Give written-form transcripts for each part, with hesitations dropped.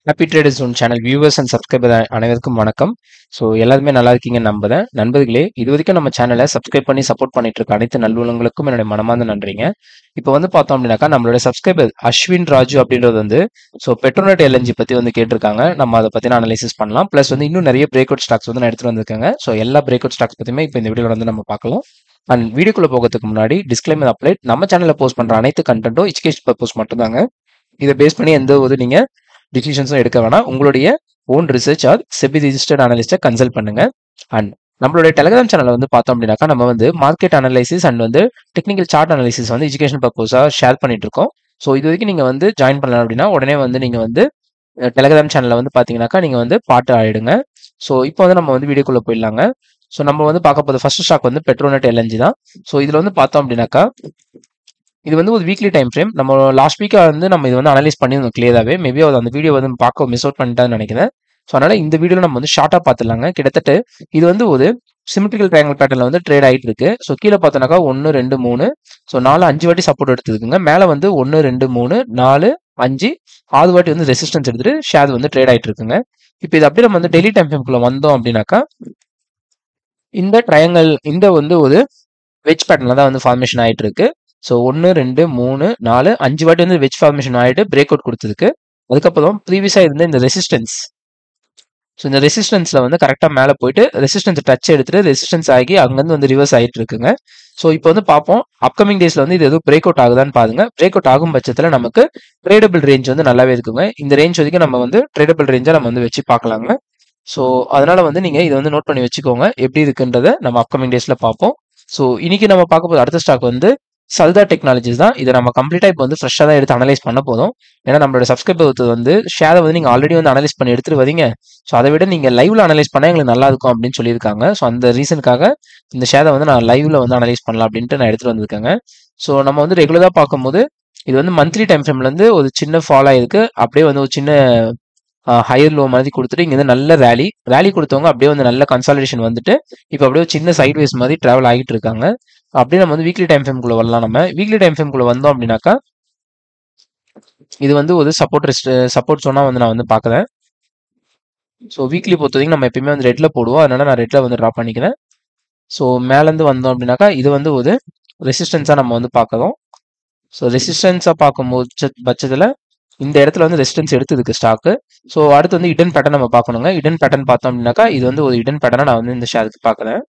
Happy traders one channel viewers and subscriber அனைவருக்கும் வணக்கம். So எல்லாருமே நல்லா இருக்கீங்கன்னு நம்புறேன். நண்பர்களே, இது வரைக்கும் நம்ம சேனலை சப்ஸ்கிரைப் பண்ணி சப்போர்ட் பண்ணிட்டு இருக்க அனைத்து நல்லுள்ளங்களுக்கும் என்னுடைய மனமார்ந்த நன்றிங்க. இப்போ வந்து பார்த்தோம் அப்படின்னாக்கா நம்மளுடைய சப்ஸ்கிரைபர் அஸ்வின் ராஜு அப்படின்றது வந்து பெட்ரோநெட் எல்என்ஜி பற்றி வந்து கேட்டிருக்காங்க. நம்ம அதை பற்றின அனலைசிஸ் பண்ணலாம். ப்ளஸ் வந்து இன்னும் நிறைய பிரேக் அவுட் ஸ்டாக்ஸ் வந்து நான் எடுத்துட்டு வந்திருக்காங்க. ஸோ எல்லா பிரேக் அவுட் ஸ்டாக்ஸ் பற்றியுமே இப்போ இந்த வீடியோவில் வந்து நம்ம பார்க்கலாம். அண்ட் வீடியோக்குள்ள போகிறதுக்கு முன்னாடி டிஸ்க்ளைமர் அப்ளைட். நம்ம சேனலில் போஸ்ட் பண்ணுற அனைத்து கண்டென்ட்டும் எஜுகேஷன் பர்பஸ் மட்டும்தாங்க. இதை பேஸ் பண்ணி எந்த ஒரு நீங்கள் டிசிஷன்ஸும் எடுக்க வேணாம். உங்களுடைய own research or SEBI registered அனலிஸ்ட்டை கன்சல்ட் பண்ணுங்க. அண்ட் நம்மளுடைய டெலிகிராம் சேனலை வந்து பார்த்தோம் அப்படின்னாக்கா நம்ம வந்து மார்க்கெட் அனலைசிஸ் அண்ட் வந்து டெக்னிக்கல் சார்ட் அனலைசிஸ் வந்து எஜுகேஷன் பர்பஸாக ஷேர் பண்ணிட்டு இருக்கோம். ஸோ இது வரைக்கும் நீங்கள் வந்து ஜாயின் பண்ணலாம் அப்படின்னா உடனே வந்து நீங்கள் வந்து டெலிகிராம் சேனலில் வந்து பார்த்தீங்கன்னாக்கா நீங்கள் வந்து பாட்டு ஆயிடுங்க. ஸோ இப்போ வந்து நம்ம வந்து வீடியோக்குள்ளே போயிடலாங்க. ஸோ நம்ம வந்து பார்க்க போது ஃபர்ஸ்ட் ஸ்டாக் வந்து பெட்ரோநெட் எல்என்ஜி தான். ஸோ இதில் வந்து பார்த்தோம் அப்படின்னாக்கா இது வந்து ஒரு வீக்லி டைம் ஃப்ரேம். நம்ம லாஸ்ட் வீக்காக வந்து நம்ம இது வந்து அனலைஸ் பண்ணியிருந்தோம் கிளியராகவே. மேபி அந்த வீடியோ வந்து பார்க்க மிஸ் அவுட் பண்ணிட்டான்னு நினைக்கிறேன். ஸோ அதனால இந்த வீடியோவில் நம்ம வந்து ஷார்ட்டாக பார்த்துடலாங்க. கிட்டத்தட்ட இது வந்து ஒரு சிமெட்ரிக்கல் ட்ரையாங்கிள் பேட்டர்ல வந்து ட்ரேட் ஆகிட்டு இருக்கு. ஸோ கீழே பார்த்தோன்னாக்கா 1 2 3 ஸோ 4 5 வாட்டி சப்போர்ட் எடுத்துருக்குங்க. மேலே வந்து 1 2 3 4 5 6 வாட்டி வந்து ரெசிஸ்டன்ஸ் எடுத்துட்டு ஷேர் வந்து ட்ரேட் ஆகிட்டு இருக்குங்க. இப்போ இது அப்படியே நம்ம வந்து டெய்லி டைம் ஃப்ரேம்குள்ள வந்தோம் அப்படின்னாக்கா இந்த ட்ரையாங்கிள் இந்த வந்து ஒரு வெஜ் பேட்டர்ல தான் வந்து ஃபார்மேஷன் ஆகிட்டு இருக்கு. ஸோ 1 2 3 4 5 வாட்டி வந்து வெஜ் ஃபார்மேஷன் ஆகிட்டு பிரேக் அவுட் கொடுத்துருக்கு. அதுக்கப்புறம் ப்ரீவியஸாக இருந்த இந்த ரெசிஸ்டன்ஸ், ஸோ இந்த ரெசிஸ்டன்ஸ்ல வந்து கரெக்டாக மேலே போயிட்டு ரெசிஸ்டன்ஸ் டச் எடுத்துட்டு ரெசிஸ்டன்ஸ் ஆகி அங்கேருந்து வந்து ரிவர்ஸ் ஆகிட்டு இருக்குங்க. ஸோ இப்போ வந்து பார்ப்போம் அப்கமிங் டேஸ்ல வந்து இது எதுவும் பிரேக் அவுட் ஆகுதான்னு பாருங்க. பிரேக் அவுட் ஆகும் பட்சத்தில் நமக்கு ட்ரேடபிள் ரேஞ்ச் வந்து நல்லாவே இருக்குங்க. இந்த ரேஞ்ச் வரைக்கும் நம்ம வந்து ட்ரேடபிள் ரேஞ்சை நம்ம வந்து வச்சு பார்க்கலாங்க. ஸோ அதனால வந்து நீங்க இதை வந்து நோட் பண்ணி வச்சுக்கோங்க. எப்படி இருக்குன்றத நம்ம அப்கமிங் டேஸ்ல பார்ப்போம். ஸோ இன்னைக்கு நம்ம பார்க்க போது அடுத்த ஸ்டாக் வந்து சல்தா டெக்னாலஜிஸ் தான். இதை நம்ம கம்ப்ளீட்டா இப்போ வந்து ஃப்ரெஷ்ஷாக தான் எடுத்து அனலைஸ் பண்ண போதும். ஏன்னா நம்மளோட சப்ஸ்கிரைபர் வந்து ஷேரை வந்து நீங்க ஆல்ரெடி வந்து அனலைஸ் பண்ணி எடுத்துட்டு வரீங்க. ஸோ அதை விட நீங்க லைவ்ல அனலைஸ் பண்ணா எங்களுக்கு நல்லா இருக்கும் அப்படின்னு சொல்லியிருக்காங்க. ஸோ அந்த ரீசனுக்காக இந்த ஷேரை வந்து நான் லைவ்ல வந்து அனலைஸ் பண்ணலாம் அப்படின்ட்டு நான் எடுத்துட்டு வந்திருக்கேங்க. ஸோ நம்ம வந்து ரெகுலரா பார்க்கும்போது இது வந்து மந்த்லி டைம் ஃப்ரேம்ல இருந்து ஒரு சின்ன ஃபால் ஆயிருக்கு. அப்படியே வந்து ஒரு சின்ன ஹையர் லோ மாதிரி கொடுத்துட்டு இங்க வந்து நல்ல ரேலி கொடுத்தவங்க அப்படியே வந்து நல்ல கன்சாலிடேஷன் வந்துட்டு இப்போ அப்படியே சின்ன சைட்வேஸ் மாதிரி டிராவல் ஆகிட்டு இருக்காங்க. அப்படியே நம்ம வந்து வீக்லி டைம் ஃப்ரேம்குள்ள வரலாம். நம்ம வீக்லி டைம் ஃப்ரேம்குள்ள வந்தோம் அப்படின்னாக்கா இது வந்து ஒரு சப்போர்ட் சொன்னா வந்து நான் வந்து பார்க்குறேன். ஸோ வீக்லி பொறுத்த வரைக்கும் நம்ம எப்பயுமே வந்து ரெட்ல போடுவோம். அதனால நான் ரெட்ல வந்து ட்ரா பண்ணிக்கிறேன். ஸோ மேலேருந்து வந்தோம் அப்படின்னாக்கா இது வந்து ஒரு ரெசிஸ்டன்ஸாக நம்ம வந்து பார்க்குறோம். ஸோ ரெசிஸ்டன்ஸாக பார்க்கும்போது பட்சத்தில் இந்த இடத்துல வந்து ரெசிஸ்டன்ஸ் எடுத்துருக்கு ஸ்டாக்கு. ஸோ அடுத்து வந்து இடன் பேட்டர்ன் நம்ம பார்க்கணுங்க. இடன் பேட்டர்ன் பார்த்தோம் அப்படின்னாக்கா இது வந்து ஒரு இடன் பேட்டர்னை நான் வந்து இந்த ஷேருக்கு பார்க்குறேன்.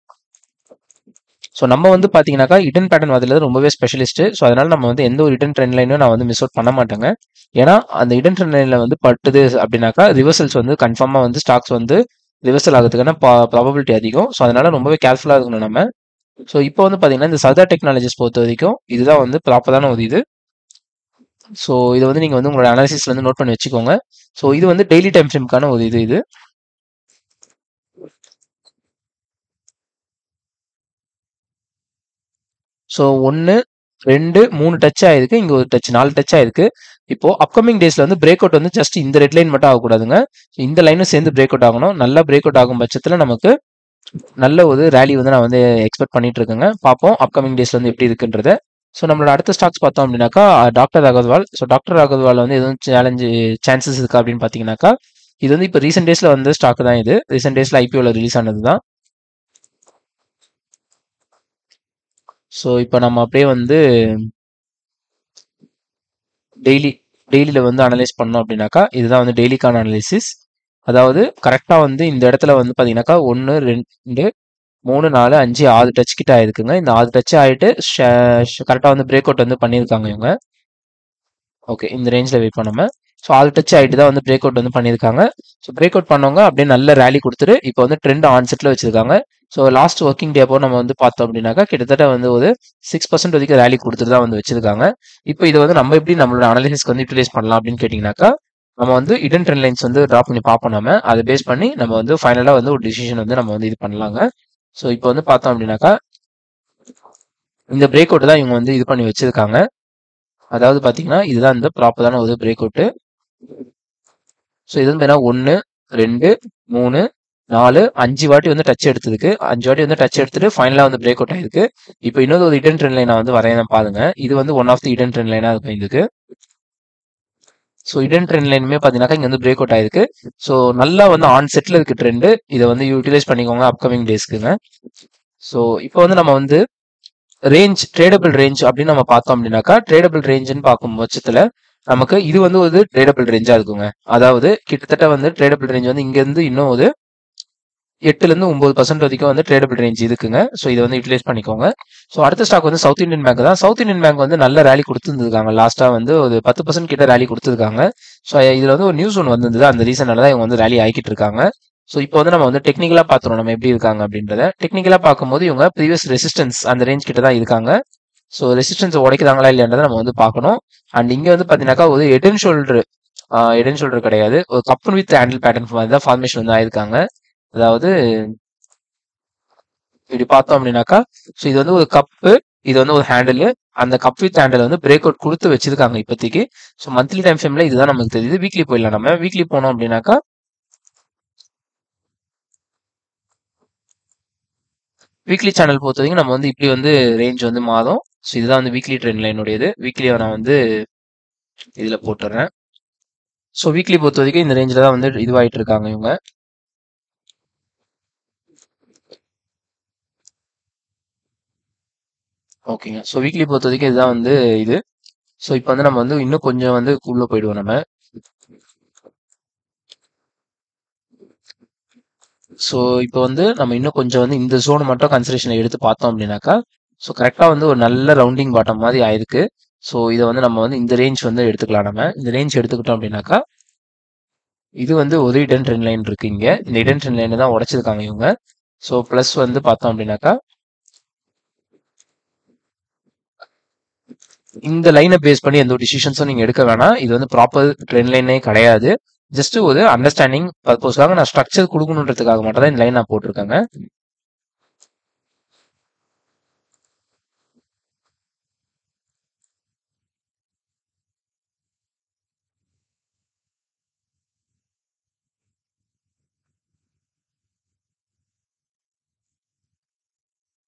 ஸோ நம்ம வந்து பார்த்தீங்கன்னாக்கா இடன் பேட்டர்ன் அதில் ரொம்பவே ஸ்பெஷலிஸ்ட். ஸோ அதனால நம்ம வந்து எந்த ஒரு இடன் ட்ரெண்ட் லைனும் நான் வந்து மிஸ் அவுட் பண்ண மாட்டேங்க. ஏன்னா அந்த இடன் ட்ரெண்ட் லைனில் வந்து பட்டுது அப்படின்னாக்கா ரிவர்சல்ஸ் வந்து கன்ஃபார்மாக வந்து ஸ்டாக்ஸ் வந்து ரிவர்சல் ஆகிறதுக்கான ப்ராபபிலிட்டி அதிகம். ஸோ அதனால ரொம்பவே கேர்ஃபுல்லாக இருக்கணும் நம்ம. ஸோ இப்போ வந்து பார்த்தீங்கன்னா இந்த சல்தா டெக்னாலஜிஸ் பொறுத்த வரைக்கும் இதுதான் வந்து ப்ராப்பரான ஒரு இது. ஸோ இதை வந்து நீங்கள் வந்து உங்களோட அனாலிசிஸ்ல வந்து நோட் பண்ணி வச்சுக்கோங்க. ஸோ இது வந்து டெய்லி டைம் ஃப்ரேம்க்கான ஒரு இது. ஸோ 1 2 3 டச் ஆயிருக்கு. இங்க ஒரு டச் 4 டச் ஆயிருக்கு. இப்போ அப்கமிங் டேஸ்ல வந்து பிரேக் அவுட் வந்து ஜஸ்ட் இந்த ரெட் லைன் மட்டும் ஆகக்கூடாதுங்க. இந்த லைனும் சேர்ந்து பிரேக் அவுட் ஆகணும். நல்லா பிரேக் அவுட் ஆகும் பட்சத்தில் நமக்கு நல்ல ஒரு ரேலி வந்து நான் வந்து எக்ஸ்பெக்ட் பண்ணிட்டு இருக்கேங்க. பார்ப்போம் அப்கமிங் டேஸ்ல வந்து எப்படி இருக்குன்றத. ஸோ நம்மளோட அடுத்த ஸ்டாக்ஸ் பார்த்தோம் அப்படின்னாக்கா doctor Agarwal. So doctor Agarwal வந்து எதுவும் சான்சஸ் இருக்கா அப்படின்னு பார்த்தீங்கன்னாக்கா இது வந்து இப்போ ரீசெண்ட் டேஸ்ல வந்து ஸ்டாக் தான். இது ரீசெண்ட் டேஸ்ல ஐபிஓல ரிலீஸ் ஆனது தான். ஸோ இப்போ நம்ம அப்படியே வந்து டெய்லியில வந்து அனலைஸ் பண்ணோம் அப்படின்னாக்கா இதுதான் வந்து டெய்லிக்கான அனலைசிஸ். அதாவது கரெக்டா வந்து இந்த இடத்துல வந்து பாத்தீங்கன்னாக்கா 1 2 3 4 5 6 டச் கிட்ட ஆயிருக்குங்க. இந்த 6 டச் ஆயிட்டு கரெக்டா வந்து பிரேக் அவுட் வந்து பண்ணியிருக்காங்க இவங்க. ஓகே, இந்த ரேஞ்சில் வெயிட் பண்ணாம ஸோ 6 டச் ஆகிட்டு தான் வந்து பிரேக் அவுட் வந்து பண்ணியிருக்காங்க. ஸோ பிரேக் அவுட் பண்ணவங்க அப்படியே நல்ல ரேலி கொடுத்துட்டு இப்போ வந்து ட்ரெண்ட் ஆன் செட்டில் வச்சிருக்காங்க. ஸோ லாஸ்ட் ஒர்க்கிங் டே அப்போ நம்ம வந்து பார்த்தோம் அப்படின்னாக்கா கிட்டத்தட்ட வந்து ஒரு 6% வரைக்கும் ரேலி கொடுத்துட்டு தான் வந்து வச்சிருக்காங்க. இப்போ இதை வந்து நம்ம எப்படி நம்மளோட அனாலிசிஸ்க்கு வந்து யூட்டிலைஸ் பண்ணலாம் அப்படின்னு கேட்டிங்கனாக்கா நம்ம வந்து இடன் ட்ரெண்ட் லைன்ஸ் வந்து ட்ரா பண்ணி பார்ப்போம். நம்ம அதை பேஸ் பண்ணி நம்ம வந்து ஃபைனலாக வந்து ஒரு டிசிஷன் வந்து நம்ம வந்து இது பண்ணலாங்க. ஸோ இப்போ வந்து பார்த்தோம் அப்படின்னாக்கா இந்த பிரேக் அவுட் தான் இவங்க வந்து இது பண்ணி வச்சிருக்காங்க. அதாவது பார்த்தீங்கன்னா இதுதான் இந்த ப்ராப்பரான ஒரு பிரேக் அவுட்டு. ஸோ இது வந்து 1 2 3 4 5 வாட்டி வந்து டச் எடுத்ததுக்கு 5 வாட்டி வந்து டச் எடுத்துட்டு ஃபைனலாக வந்து பிரேக் அவுட் ஆயிருக்கு. இப்போ இன்னொரு ஒரு இடன் ட்ரெண்ட் லைன் நான் வந்து வரையணும் பாருங்க. இது வந்து ஒன் ஆஃப் தி இடன் ட்ரெண்ட் லைனாக இருக்கும் இதுக்கு. ஸோ இடன் ட்ரெண்ட் லைனுமே பார்த்தீங்கன்னாக்கா இங்கே வந்து பிரேக் அவுட் ஆயிருக்கு. ஸோ நல்லா வந்து ஆன் செட்டில் இருக்கு ட்ரெண்டு. இதை வந்து யூட்டிலைஸ் பண்ணிக்கோங்க அப்கமிங் டேஸ்க்குங்க. ஸோ இப்போ வந்து நம்ம வந்து ட்ரேடபிள் ரேஞ்ச் அப்படின்னு நம்ம பார்த்தோம் அப்படின்னாக்கா, ட்ரேடபிள் ரேஞ்சுன்னு பார்க்கும் பட்சத்தில் நமக்கு இது வந்து ஒரு ட்ரேடபிள் ரேஞ்சா இருக்குங்க. அதாவது கிட்டத்தட்ட வந்து ட்ரேடபிள் ரேஞ்ச் வந்து இங்கேருந்து இன்னும் ஒரு 8லேருந்து 9% வரைக்கும் வந்து ட்ரேடபிள் ரேஞ்ச் இருக்குங்க. ஸோ இதை வந்து யூட்டிலைஸ் பண்ணிக்கோங்க. ஸோ அடுத்த ஸ்டாக் வந்து சவுத் இந்தியன் பேங்க் தான். சவுத் இந்தியன் பேங்க் வந்து நல்ல ரேலி கொடுத்துருந்துருக்காங்க. லாஸ்ட்டாக வந்து ஒரு 10% கிட்ட ரேலி கொடுத்துருக்காங்க. ஸோ இதில் வந்து ஒரு நியூஸ் ஒன்று வந்திருந்தது. அந்த ரீசனால தான் இவங்க வந்து ரேலி ஆகிட்டு இருக்காங்க. ஸோ இப்போ வந்து நம்ம வந்து டெக்னிக்கலாக பார்த்துருவோம் நம்ம எப்படி இருக்காங்க அப்படின்றத. டெக்னிக்கலாக பார்க்கும்போது இவங்க ப்ரீவியஸ் ரெசிஸ்டன்ஸ் அந்த ரேஞ்ச் கிட்ட தான் இருக்காங்க. ஸோ ரெசிஸ்டன்ஸ் உடைக்கிறாங்களா இல்லையான்றதை நம்ம வந்து பார்க்கணும். அண்ட் இங்கே வந்து பார்த்தீங்கன்னாக்கா ஒரு ஹெட் அண்ட் ஷோல்டர் கிடையாது, ஒரு கப் வித் ஹேண்டில் பேட்டர்ன் மாதிரி தான் ஃபார்மேஷன் வந்து ஆயிருக்காங்க. அதாவது இப்படி பார்த்தோம் அப்படின்னாக்கா, ஸோ இது வந்து ஒரு கப்பு, இது வந்து ஒரு ஹேண்டில். அந்த கப் வித் ஹேண்டில் வந்து பிரேக் அவுட் கொடுத்து வச்சிருக்காங்க இப்போதைக்கு. ஸோ மந்த்லி டைம் ஃப்ரேம்ல இதுதான் நமக்கு தெரியுது. வீக்லி போயிடலாம். நம்ம வீக்லி போனோம் அப்படின்னாக்கா, வீக்லி சேனல் பொறுத்த வரைக்கும் நம்ம வந்து இப்படி வந்து ரேஞ்ச் வந்து மாறும். ஸோ இதுதான் வந்து வீக்லி ட்ரெண்ட் லைனுடையது. வீக்லியை நான் வந்து இதில் போட்டுறேன். ஸோ வீக்லி பொறுத்த வரைக்கும் இந்த ரேஞ்சில் தான் வந்து இதுவாயிட்டு இருக்காங்க இவங்க. ஓகேங்க. ஸோ வீக்லி பொறுத்த வரைக்கும் இதுதான் வந்து இது. ஸோ இப்போ வந்து நம்ம வந்து இன்னும் கொஞ்சம் வந்து உள்ள போயிடுவோம் நம்ம. ஸோ இப்போ வந்து நம்ம இன்னும் கொஞ்சம் வந்து இந்த ஜோன் மட்டும் கன்சிடரேஷன் எடுத்து பார்த்தோம் அப்படின்னாக்கா, ஸோ கரெக்டாக வந்து ஒரு நல்ல ரவுண்டிங் பாட்டம் மாதிரி ஆயிருக்கு. ஸோ இதை வந்து நம்ம வந்து இந்த ரேஞ்ச் வந்து எடுத்துக்கலாம். நம்ம இந்த ரேஞ்ச் எடுத்துக்கிட்டோம் அப்படின்னாக்கா, இது வந்து ஒரு இடன் ட்ரெண்ட் லைன் இருக்கு இங்க. இந்த இடன் ட்ரெண்ட் லைன் தான் உடைச்சிருக்காங்க இவங்க. ஸோ ப்ளஸ் வந்து பார்த்தோம் அப்படின்னாக்கா, இந்த லைனை பேஸ் பண்ணி எந்த ஒரு டிசிஷன்ஸும் நீங்க எடுக்க வேணாம். இது வந்து ப்ராப்பர் ட்ரெண்ட் லைனே கிடையாது. ஜஸ்ட் ஒரு அண்டர்ஸ்டாண்டிங் பர்பஸ்க்காக நான் ஸ்ட்ரக்சர் கொடுக்கணுன்றதுக்காக மட்டும் தான் இந்த லைன் நான் போட்டிருக்கேங்க.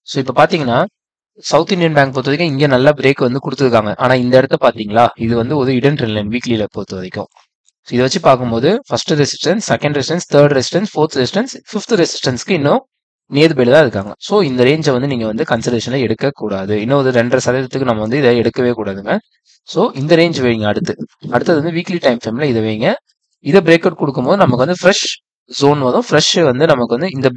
ஸோ இப்போ பார்த்தீங்கன்னா, சவுத் இந்தியன் பேங்க் பொறுத்த வரைக்கும் இங்கே நல்ல பிரேக் வந்து கொடுத்துருக்காங்க. ஆனால் இந்த இடத்த பார்த்தீங்களா, இது வந்து ஒரு இடன் ட்ரெண்ட் லைன் வீக்லியில் பொறுத்த வரைக்கும். ஸோ இதை வச்சு பார்க்கும்போது first resistance, second resistance, third resistance, fourth resistance, fifth ரெசிஸ்டன்ஸ்க்கு இன்னும் நியர்பைல தான் இருக்காங்க. ஸோ இந்த ரேஞ்சை வந்து நீங்கள் வந்து கன்சிடரேஷனில் எடுக்கக்கூடாது. இன்னும் ஒரு 2.5% நம்ம வந்து இதை எடுக்கவே கூடாதுங்க. ஸோ இந்த ரேஞ்ச் வைங்க. அடுத்தது வந்து வீக்லி டைம் ஃப்ரேமில் இதை வைங்க. இதை பிரேக் அவுட் கொடுக்கும்போது நமக்கு வந்து ஃப்ரெஷ் ஜோன் வரும். ஃப்ரெஷ் வந்து நமக்கு வந்து இந்த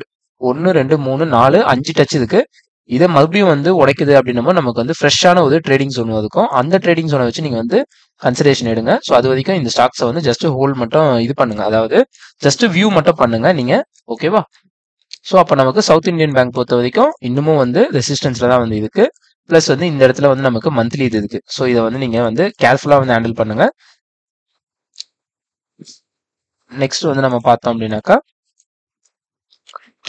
1 2 3 4 5 டச் இருக்கு. இதை மறுபடியும் வந்து உடைக்குது அப்படின்னமோ நமக்கு வந்து ஃப்ரெஷ்ஷான ஒரு ட்ரேடிங் ஜோன் இருக்கும். அந்த ட்ரேடிங் ஜோனை வச்சு நீங்கள் வந்து கன்சிடரேஷன் எடுங்க. ஸோ அது வரைக்கும் இந்த ஸ்டாக்ஸை வந்து ஜஸ்ட் ஹோல்ட் மட்டும் இது பண்ணுங்க. அதாவது ஜஸ்ட் வியூ மட்டும் பண்ணுங்க நீங்க. ஓகேவா? ஸோ அப்போ நமக்கு சவுத் இந்தியன் பேங்க் பொறுத்த வரைக்கும் இன்னமும் வந்து ரெசிஸ்டன்ஸ்ல தான் வந்து இருக்கு. பிளஸ் வந்து இந்த இடத்துல வந்து நமக்கு மந்த்லி இது இருக்கு. ஸோ இதை வந்து நீங்க வந்து கேர்ஃபுல்லா வந்து ஹேண்டில் பண்ணுங்க. நெக்ஸ்ட் வந்து நம்ம பார்த்தோம் அப்படின்னாக்கா,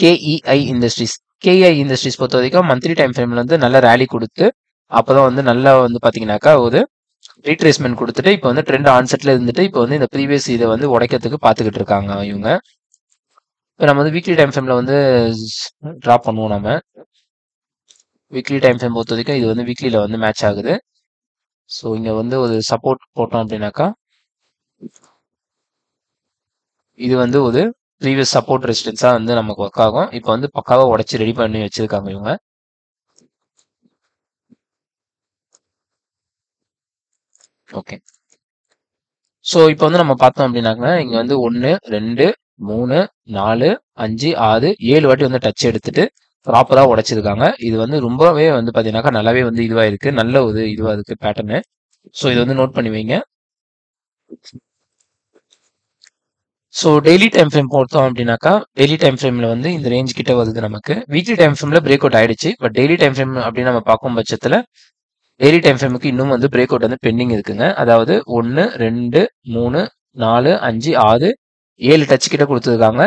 கேஇஐ இண்டஸ்ட்ரீஸ். கேஇஐ இண்டஸ்ட்ரீஸ் பொறுத்த வரைக்கும் மந்த்லி டைம் ஃப்ரேம்ல வந்து நல்ல ரேலி கொடுத்து அப்பதான் வந்து நல்லா வந்து பாத்தீங்கன்னாக்கா ஒரு ரீட்ரேஸ்மெண்ட் கொடுத்துட்டு இப்போ வந்து ட்ரெண்ட் ஆன்செட்ல இருந்துட்டு இப்போ வந்து இந்த ப்ரீவியஸ் இதை வந்து உடைக்கிறதுக்கு பார்த்துக்கிட்டு இருக்காங்க இவங்க. இப்போ நம்ம வந்து வீக்லி டைம் ஃப்ரேம்ல வந்து ட்ராப் பண்ணுவோம். நம்ம வீக்லி டைம் ஃப்ரேம் பொறுத்த வரைக்கும் இது வந்து வீக்லியில் வந்து மேட்ச் ஆகுது. ஸோ இங்கே வந்து ஒரு சப்போர்ட் போட்டோம் அப்படின்னாக்கா, இது வந்து ஒரு ப்ரீவியஸ் சப்போர்ட் ரெசிஸ்டன்ஸாக வந்து நமக்கு ஒர்க் ஆகும். இப்போ வந்து பக்காவாக உடச்சி ரெடி பண்ணி வச்சிருக்காங்க இவங்க. ஓகே. ஸோ இப்போ வந்து நம்ம பார்த்தோம் அப்படின்னாக்க இங்கே வந்து 1 2 3 4 5 6 7 வாட்டி வந்து டச் எடுத்துட்டு ப்ராப்பராக உடைச்சிருக்காங்க. இது வந்து ரொம்பவே வந்து பார்த்தீங்கன்னாக்கா நல்லாவே வந்து இதுவாக இருக்கு. நல்ல ஒரு இதுவாக இருக்கு பேட்டர்னு. ஸோ இதை வந்து நோட் பண்ணி வைங்க. ஸோ டெய்லி டைம் ஃப்ரேம் பார்த்தோம் அப்படின்னாக்கா, டெய்லி டைம் ஃப்ரேம்ல வந்து இந்த ரேஞ்ச் கிட்ட வருது நமக்கு. வீக்லி டைம் ஃப்ரேம்ல பிரேக் அவுட் ஆயிடுச்சு. பட் டெய்லி டைம் ஃப்ரேம் அப்படின்னு நம்ம பார்க்கும் பட்சத்தில் டெய்லி டைம் ஃப்ரேமுக்கு இன்னும் வந்து பிரேக் அவுட் வந்து பெண்டிங் இருக்குங்க. அதாவது 1 2 3 4 5 6 7 டச் கிட்ட கொடுத்துருக்காங்க.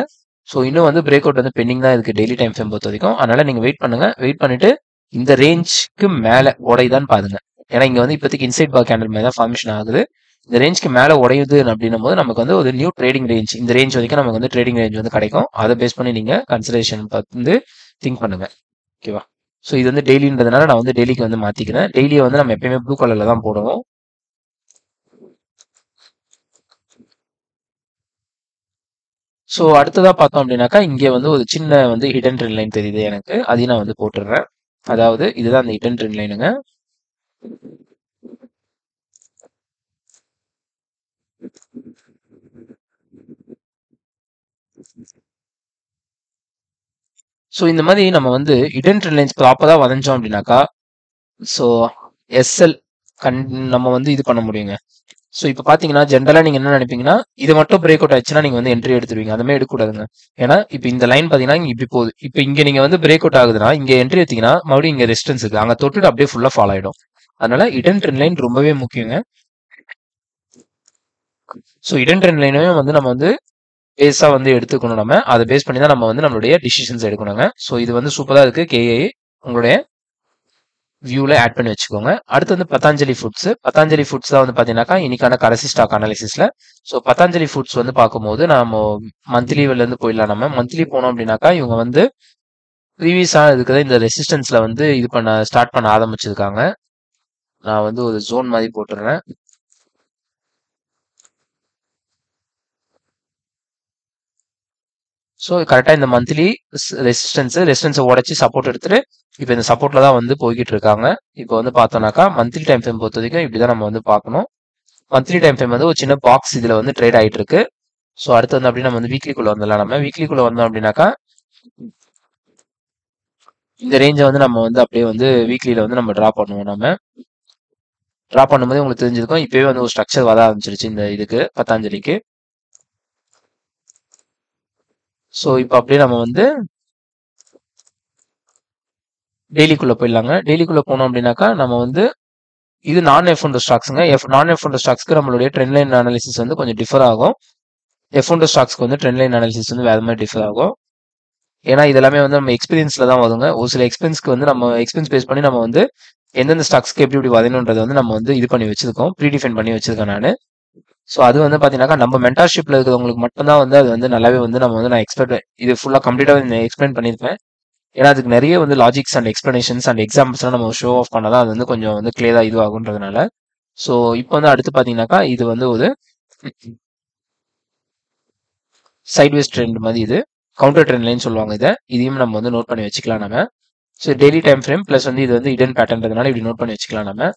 ஸோ இன்னும் வந்து பிரேக் அவுட் வந்து பெண்டிங் தான் இருக்கு டெய்லி டைம் ஃப்ரேம் பொறுத்த வரைக்கும். அதனால நீங்க வெயிட் பண்ணுங்க. வெயிட் பண்ணிட்டு இந்த ரேஞ்சுக்கு மேல உடையுதான்னு பாருங்க. ஏன்னா இங்க வந்து இப்போதைக்கு இன்சைட் பார் கேண்டல் மேல தான் ஃபார்மேஷன் ஆகுது. இந்த ரேஞ்சுக்கு மேல உடையுது அப்படின்னும் போது நமக்கு வந்து ஒரு நியூ ட்ரேடிங் ரேஞ்ச், இந்த ரேஞ்ச் வரைக்கும் நமக்கு வந்து ட்ரேடிங் ரேஞ்ச் வந்து கிடைக்கும். அதை பேஸ் பண்ணி நீங்க கன்சிடரேஷன் வந்து திங்க் பண்ணுங்க. ஓகேவா? ஸோ இது வந்து டெய்லின்றதுனால நான் வந்து டெய்லிக்கு வந்து மாத்திக்கிறேன். டெய்லியை வந்து நம்ம எப்பயுமே ப்ளூ கலர்ல தான் போடுவோம். ஸோ அடுத்ததா பார்த்தோம் அப்படின்னாக்கா, இங்கே வந்து ஒரு சின்ன வந்து ஹிடன் ட்ரெண்ட் லைன் தெரியுது எனக்கு. அதையும் நான் வந்து போட்டுடுறேன். அதாவது இதுதான் அந்த ஹிடன் ட்ரெண்ட் லைனுங்க. ஸோ இந்த மாதிரி நம்ம வந்து ஹிடன் ட்ரெண்ட் லைன்ஸ் ப்ராப்பரா வரைஞ்சோம் அப்படின்னாக்கா, ஸோ எஸ்எல் நம்ம வந்து இது பண்ண முடியுங்க. ஸோ இப்போ பார்த்தீங்கன்னா ஜென்ரலா நீங்க என்ன நினைப்பீங்கன்னா, இது மட்டும் பிரேக் அவுட் ஆயிடுச்சுன்னா நீங்க வந்து என்ட்ரி எடுத்துருவீங்க. அந்த மாதிரி எடுக்கக்கூடாதுங்க. ஏன்னா இப்போ இந்த லைன் பார்த்தீங்கன்னா இங்க இப்படி போகுது. இப்போ இங்க நீங்க வந்து பிரேக் அவுட் ஆகுதுன்னா இங்க என்ட்ரி எடுத்தீங்கன்னா மறுபடியும் இங்க ரெசிஸ்டன்ஸ் இருக்கு. அங்க தொட்டுட்டு அப்படியே ஃபுல்லா ஃபால் ஆயிடும். அதனால ஹிடன் ட்ரெண்ட் லைன் ரொம்பவே முக்கியங்க. ஸோ ஹிடன் ட்ரெண்ட் லைனவே வந்து நம்ம வந்து பேஸா வந்து எடுத்துக்கணும் நம்ம. அதை பேஸ் பண்ணி தான் நம்ம வந்து நம்மளுடைய டிசிஷன்ஸ் எடுக்கணுங்க. ஸோ இது வந்து சூப்பரா இருக்கு. கேஏ உங்களுடைய வியூல ஆட் பண்ணி வச்சுக்கோங்க. அடுத்து வந்து பதாஞ்சலி ஃபுட்ஸ். பதாஞ்சலி ஃபுட்ஸ் தான் வந்து பாத்தீங்கன்னாக்கா இன்னைக்கான கடைசி ஸ்டாக் அனாலிசிஸ்ல. ஸோ பதாஞ்சலி ஃபுட்ஸ் வந்து பார்க்கும்போது நம்ம மந்த்லில இருந்து போயிடலாம். நம்ம மந்த்லி போனோம் அப்படின்னாக்கா இவங்க வந்து ப்ரீவியஸா இருக்கிற இந்த ரெசிஸ்டன்ஸ்ல வந்து இது பண்ண ஸ்டார்ட் பண்ண ஆரம்பிச்சிருக்காங்க. நான் வந்து ஒரு ஜோன் மாதிரி போட்டுறேன். ஸோ கரெக்டாக இந்த மந்த்லி ரெசிஸ்டன்ஸை உடச்சி சப்போர்ட் எடுத்துட்டு இப்போ இந்த சப்போர்ட்ல தான் வந்து போய்கிட்டு இருக்காங்க. இப்போ வந்து பார்த்தோம்னாக்கா மந்த்லி டைம் ஃப்ரேம் பொறுத்த வரைக்கும் இப்படிதான் நம்ம வந்து பார்க்கணும். மந்த்லி டைம் ஃப்ரேம் வந்து ஒரு சின்ன பாக்ஸ் இதுல வந்து ட்ரேட் ஆயிட்டு இருக்கு. ஸோ அடுத்து வந்து அப்படியே நம்ம வந்து வீக்லிக்குள்ள வந்துடலாம். நம்ம வீக்லிக்குள்ள வந்தோம் அப்படின்னாக்கா இந்த ரேஞ்சை வந்து நம்ம வந்து அப்படியே வந்து வீக்லியில வந்து நம்ம டிரா பண்ணுவோம். நம்ம டிரா பண்ணும்போது உங்களுக்கு தெரிஞ்சிருக்கும் இப்பவே வந்து ஒரு ஸ்ட்ரக்சர் வர ஆரம்பிச்சிருச்சு இந்த இதுக்கு பத்தாஞ்சலிக்கு. ஸோ இப்போ அப்படியே நம்ம வந்து டெய்லிக்குள்ள போயிடலாங்க. டெய்லிக்குள்ள போனோம் அப்படின்னாக்கா நம்ம வந்து இது நான் எஃப் ஒன் ஸ்டாக்ஸுங்க. நான் எஃப் ஒன் ஸ்டாக்ஸ்க்கு நம்மளுடைய ட்ரெண்ட் லைன் அனாலிசிஸ் வந்து கொஞ்சம் டிஃபர் ஆகும். எஃப் ஒன் ஸ்டாக்ஸ்க்கு வந்து ட்ரெண்ட் லைன் அனாலிசிஸ் வந்து வேற மாதிரி டிஃபர் ஆகும். ஏன்னா இது எல்லாமே வந்து நம்ம எக்ஸ்பீரியன்ஸ்ல தான் வருங்க. ஒரு சில எக்ஸ்பென்ஸ்க்கு வந்து நம்ம எக்ஸ்பென்ஸ் பேஸ் பண்ணி நம்ம வந்து எந்தெந்த ஸ்டாக்ஸ்க்கு எப்படி எப்படி வரணுன்றதை வந்து நம்ம வந்து இது பண்ணி வச்சிருக்கோம். ப்ரீடிஃபைன் பண்ணி வச்சிருக்கேன் நான். ஸோ அது வந்து பார்த்தீங்கன்னாக்கா நம்ம மென்டார்ஷிப்ல இருக்கிறவங்களுக்கு மட்டும்தான் வந்து அது வந்து நல்லாவே வந்து நம்ம வந்து நான் எக்ஸ்பெக்ட் இது ஃபுல்லாக கம்ப்ளீட்டாக எக்ஸ்பிளைன் பண்ணியிருப்பேன். ஏன்னா அதுக்கு நிறைய வந்து லாஜிக்ஸ் அண்ட் எக்ஸ்பிளனேஷன்ஸ் அண்ட் எக்ஸாம்பிள்ஸ்லாம் நம்ம ஷோ ஆஃப் பண்ணாதான் அது வந்து கொஞ்சம் வந்து கிளியரா இது ஆகுன்றதுனால. ஸோ இப்போ வந்து அடுத்து பார்த்தீங்கன்னாக்கா இது வந்து ஒரு சைட்வேஸ் ட்ரெண்ட் மாதிரி இது கவுண்டர் ட்ரெண்ட் லைன் சொல்லுவாங்க. இதையும் நம்ம வந்து நோட் பண்ணி வச்சுக்கலாம் நம்ம. So daily time frame plus வந்து இது வந்து இடன் பேட்டர்ன்றதுனால இப்படி நோட் பண்ணி வச்சுக்கலாம் நம்ம.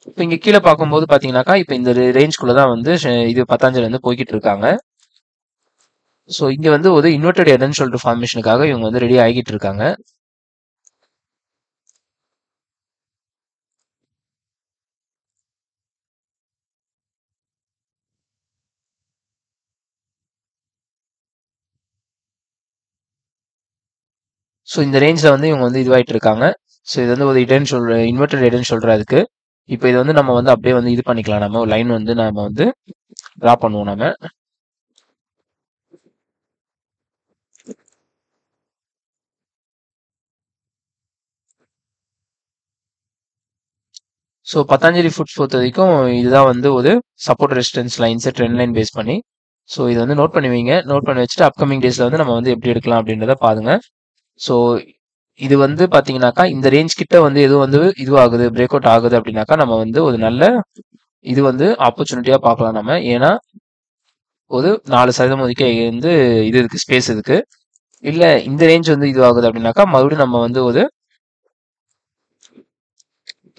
இப்போ இங்க கீழே பார்க்கும்போது பாத்தீங்கன்னாக்கா இப்போ இந்த ரேஞ்ச்குள்ள தான் வந்து இது பத்தாஞ்சலி வந்து போய்கிட்டு இருக்காங்க. ஸோ இங்க வந்து ஒரு இன்வெர்டட் எடன்னு சொல்லிட்டு ஃபார்மேஷனுக்காக இவங்க வந்து ரெடி ஆகிட்டு இருக்காங்க. ஸோ இந்த ரேஞ்சில் வந்து இவங்க வந்து இதுவாயிட்டு இருக்காங்க. ஸோ இது வந்து ஒரு இன்வெர்டட் எடன்னு சொல்றதுக்கு இப்போ இது வந்து நம்ம வந்து அப்படியே வந்து இது பண்ணிக்கலாம். நம்ம ஒரு லைன் வந்து நம்ம வந்து டிரா பண்ணுவோம் நம்ம. ஸோ பத்தாஞ்சலி ஃபுட்ஸ் பொறுத்த வரைக்கும் இதுதான் வந்து ஒரு support resistance lines trend line base பண்ணி. ஸோ இது வந்து நோட் பண்ணி வைங்க. நோட் பண்ணி வச்சுட்டு அப்கமிங் டேஸ்ல வந்து நம்ம வந்து எப்படி எடுக்கலாம் அப்படின்றத பாருங்க. ஸோ இது வந்து பாத்தீங்கன்னாக்கா இந்த ரேஞ்ச் கிட்ட வந்து எதுவும் வந்து இது ஆகுது பிரேக் அவுட் ஆகுது அப்படின்னாக்கா நம்ம வந்து ஒரு நல்ல இது வந்து ஆப்பர்ச்சுனிட்டியா பார்க்கலாம் நம்ம. ஏன்னா ஒரு 4% வரைக்கும் வந்து இது இருக்கு ஸ்பேஸ் இருக்கு. இல்ல இந்த ரேஞ்ச் வந்து இது ஆகுது அப்படின்னாக்கா மறுபடியும் நம்ம வந்து ஒரு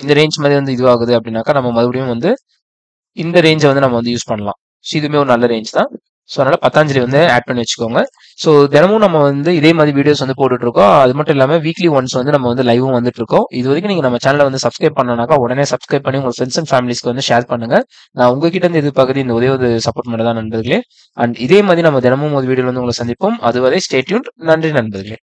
இந்த ரேஞ்ச் மாதிரி வந்து இது ஆகுது அப்படின்னாக்கா நம்ம மறுபடியும் வந்து இந்த ரேஞ்சை வந்து நம்ம வந்து யூஸ் பண்ணலாம். ஸோ இதுவுமே ஒரு நல்ல ரேஞ்ச் தான். ஸோ அதனால பத்தாஞ்சலி வந்து ஆட் பண்ணி வச்சுக்கோங்க. ஸோ தினமும் நம்ம வந்து இதே மாதிரி வீடியோஸ் வந்து போட்டுட்டு இருக்கோம். அது மட்டும் இல்லாமல் வீக்லி ஒன்ஸ் வந்து நம்ம வந்து லைவும் வந்துட்டு இருக்கோம். இது வரைக்கும் நீங்க நம்ம சேனலை வந்து சப்ஸ்கிரைப் பண்ணனாக்கா உடனே சப்ஸ்கிரைப் பண்ணி உங்க ஃப்ரெண்ட்ஸ் அண்ட் ஃபேமிலிஸ்க்கு வந்து ஷேர் பண்ணுங்க. நான் உங்ககிட்ட இருந்து எதிர்பார்க்குறது இந்த ஒரே ஒரு சப்போர்ட் மட்டும் தான் நண்பர்களே. அண்ட் இதே மாதிரி நம்ம தினமும் ஒரு வீடியோ வந்து உங்களை சந்திப்போம். அதுவரை ஸ்டே டியூன்ட். நன்றி நண்பர்களே.